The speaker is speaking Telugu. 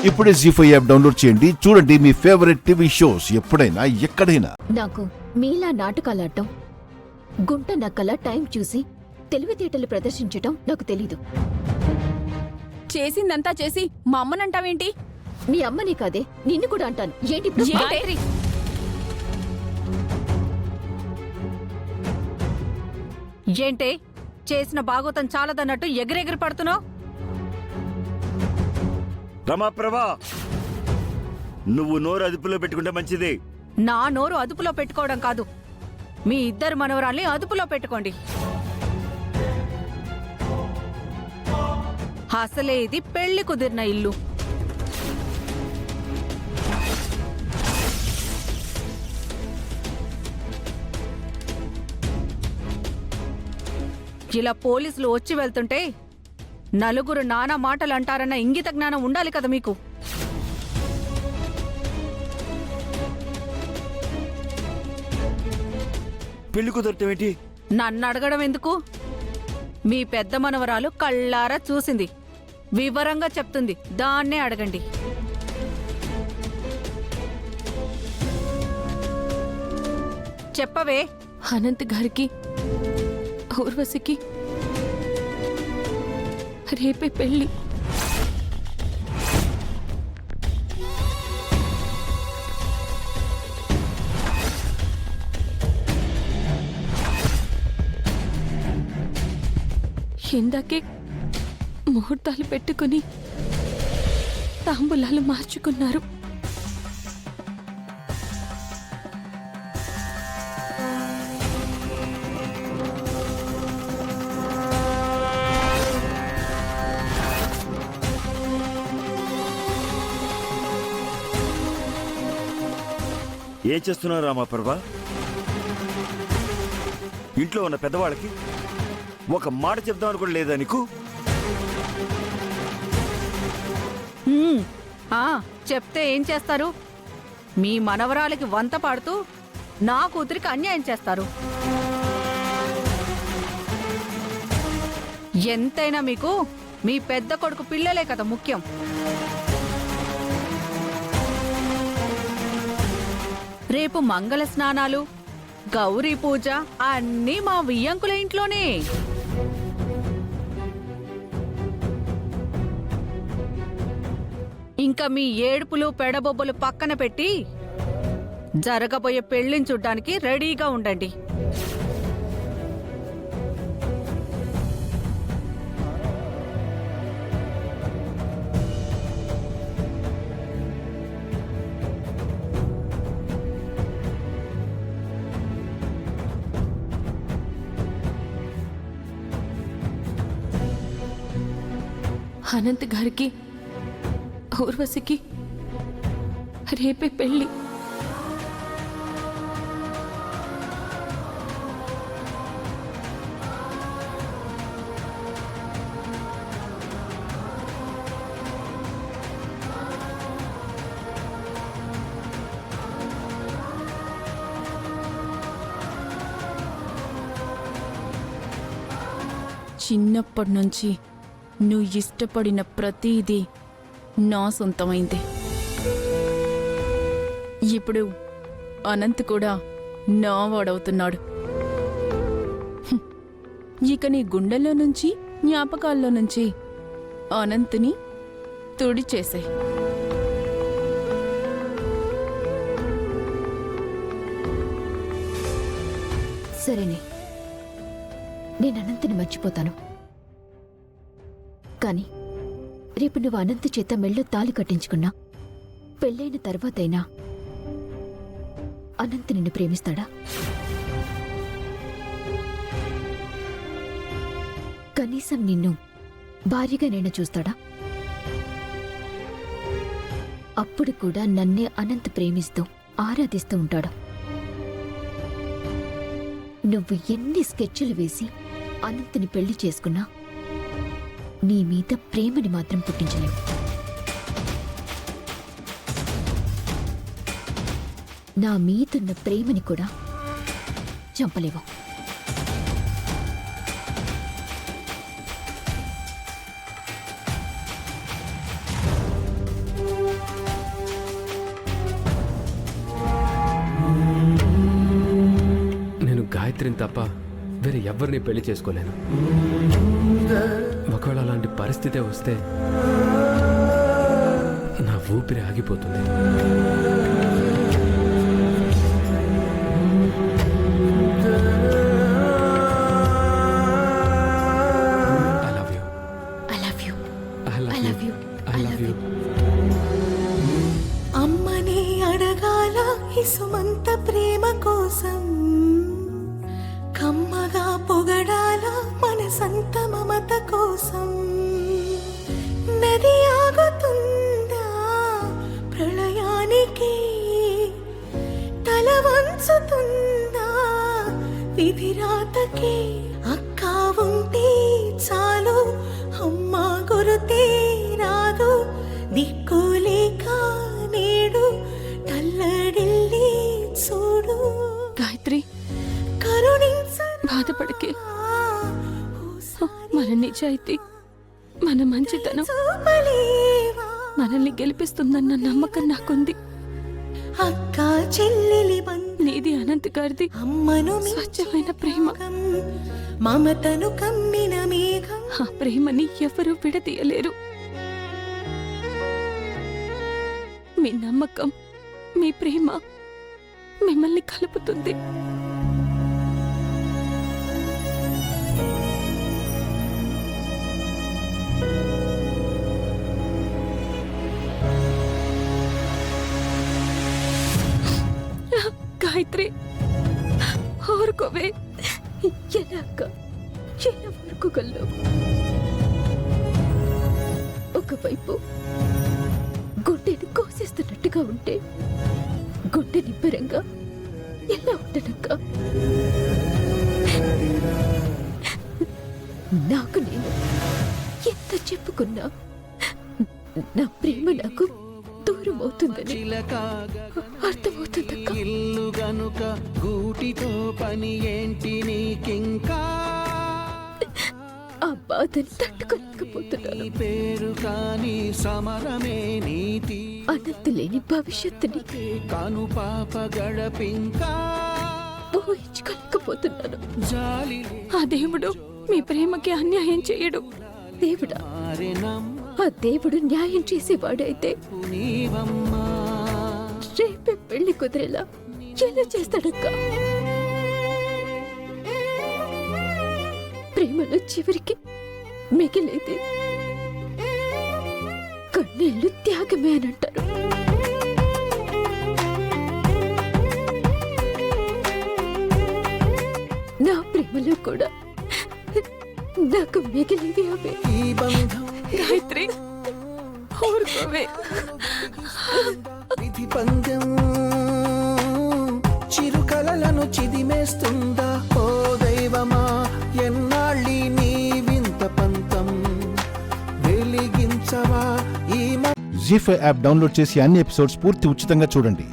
ఇప్పుడే జీ5 యాప్ డౌన్లోడ్ చేయండి. చూడండి మీ ఫేవరెట్ టీవీ షోస్ ఎప్పుడైనా ఎక్కడైనా. నాకు మీలా నాటకాలాడటం, గుంట నక్కల టైం చూసి తెలివితేటలు ప్రదర్శించటం నాకు తెలీదు. చేసిందంతా చేసి మా అమ్మనంటావేంటి? మీ అమ్మని కాదే, నిన్ను కూడా అంటాను. ఏంటి ఇప్పుడు? గాయత్రి, ఏంటే చేసిన భాగవతం చాలదన్నట్టు ఎగిరెగిరి పడుతున్నావు? రమాప్రభా, నువ్వు నోరు అదుపులో పెట్టుకుంటే మంచిది. నా నోరు అదుపులో పెట్టుకోవడం కాదు, మీ ఇద్దరు మనవరాల్ని అదుపులో పెట్టుకోండి. అసలే ఇది పెళ్లి కుదిరిన ఇల్లు. ఇలా పోలీసులు వచ్చి వెళ్తుంటే నలుగురు నానా మాటలు అంటారన్న ఇంగిత జ్ఞానం ఉండాలి కదా మీకు. పెళ్లి కుదరటం ఏంటి? నన్ను అడగడం ఎందుకు? మీ పెద్ద మనవరాలు కళ్ళారా చూసింది, వివరంగా చెప్తుంది, దాన్నే అడగండి. చెప్పవే. అనంత్ గారికి ఊర్వశికి రేపే పెళ్లి. ఇందాకే ముహూర్తాలు పెట్టుకుని తాంబూలాలు మార్చుకున్నారు. ఏం చేస్తున్నావు రామాప్రభా? ఇంట్లో ఉన్న పెద్దవాళ్ళకి ఒక మాట చెప్దామని కూడా లేదా నీకు? చెప్తే ఏం చేస్తారు? మీ మనవరాలికి వంత పాడుతూ నా కూతురికి అన్యాయం చేస్తారు. ఎంతైనా మీకు మీ పెద్ద కొడుకు పిల్లలే కదా ముఖ్యం. రేపు మంగళ స్నానాలు, గౌరీ పూజ అన్నీ మా వియ్యంకుల ఇంట్లోనే. ఇంకా మీ ఏడుపులు పెడబొబ్బలు పక్కన పెట్టి జరగబోయే పెళ్లిని చూడ్డానికి రెడీగా ఉండండి. అనంత్ గారికి ఊర్వశికి రేపే పెళ్లి. చిన్నప్పటి నుంచి నువ్వు ఇష్టపడిన ప్రతిదీ నా సొంతమైంది. ఇప్పుడు అనంత్ కూడా నా వాడవుతున్నాడు. ఇక నీ గుండెల్లో నుంచి, జ్ఞాపకాల్లో నుంచి అనంత్ని తుడిచేసాయి. సరేనే, నేను అనంతని మర్చిపోతాను. కానీ రేపు నువ్వు అనంత్ చేత మెళ్ళో తాళి కట్టించుకున్నా, పెళ్ళైన తర్వాతైనా అనంత్ నిన్ను ప్రేమిస్తాడా? కనీసం నిన్ను భార్యగా నేను చూస్తాడా? అప్పుడు కూడా నన్నే అనంత్ ప్రేమిస్తూ ఆరాధిస్తూ ఉంటాడు. నువ్వు ఎన్ని స్కెచ్లు వేసి అనంత్ని పెళ్లి చేసుకున్నా నీ మీద ప్రేమని మాత్రం పుట్టించలేవు. నా మీదున్న ప్రేమని కూడా చంపలేవు. నిన్ను తప్ప వేరే ఎవరిని పెళ్లి చేసుకోలేను. ఒకవేళ అలాంటి పరిస్థితే వస్తే నా ఊపిరి ఆగిపోతుంది. I love you I love I love you. you. I love you. అమ్మని అడగాల ఇసుమంత ప్రేమ కోసం, కమ్మగా పొగడాల మనసంత మమత కోసం. నది ఆగుతుందా ప్రళయానికి, తల వంచుతుందా విధిరాతకి. అక్క ఉంటే చాలు అమ్మ గురుతే రాదు, దిక్కులేక నేడు తల్లడిల్లి చూడు. గాయత్రి, కరుణించరా బాధపడకే. మన నిజాయితీ, మన మంచితనం చూపలేవా మనల్ని గెలిపిస్తుందన్న నమ్మకం నాకుంది. అక్క చెల్లెలి బంధం, నీది అనంత్ గారిది అమ్మను స్వచ్ఛమైన ప్రేమ. మమతను కమ్మిన మేఘం. ఆ ప్రేమని ఎవరూ విడదీయలేరు. మీ నమ్మకం, మీ ప్రేమ మిమ్మల్ని కలుపుతుంది. గాయత్రి, ఊరుకోవే. ఎలా ఊరుకోగలవు? ఒకవైపు గుండెని కోసేస్తున్నట్టుగా ఉంటే గుండె నిబ్బరంగా ఎలా ఉండనక్క? నాకు నేను ఎంత చెప్పుకున్నా నా ప్రేమ నాకు దూరం అవుతుందని అర్థమవుతుందక్క. ఇల్లు గనుక గూటితో పని ఏంటి నీకింకా, ఆ బాధని తట్టుకోలేకపోతున్నాను. పేరు కాని సమరమే నీతి, అనంత లేని భవిష్యత్తుని కను పాప గడపింకా. ఊహించుకోలేకపోతున్నాను. జాలి ఆ దేవుడు మీ ప్రేమకి అన్యాయం చేయడు. దేవుడా, మారెనమ్మ ఆ దేవుడు న్యాయం చేసేవాడైతే నీవమ్మా. రేపే పెళ్లి కుదిరేలా ఎలా చేస్తాడక్క? ప్రేమలో చివరికి మిగిలేది కన్నీళ్లు, త్యాగమే అని అంటారు. నా ప్రేమలో కూడా నాకు మిగిలివి అవే. ఈ బంధం గాయత్రి, ఊరుకోవే. విధి పందెం చిరుకలలను చిదిమేస్తుందా? ఓ దైవమా, ఎన్నాళ్ళి నీ వింత పంతం వెలిగించవా ఈ జీ5 యాప్ డౌన్లోడ్ చేసి అన్ని ఎపిసోడ్స్ పూర్తి ఉచితంగా చూడండి.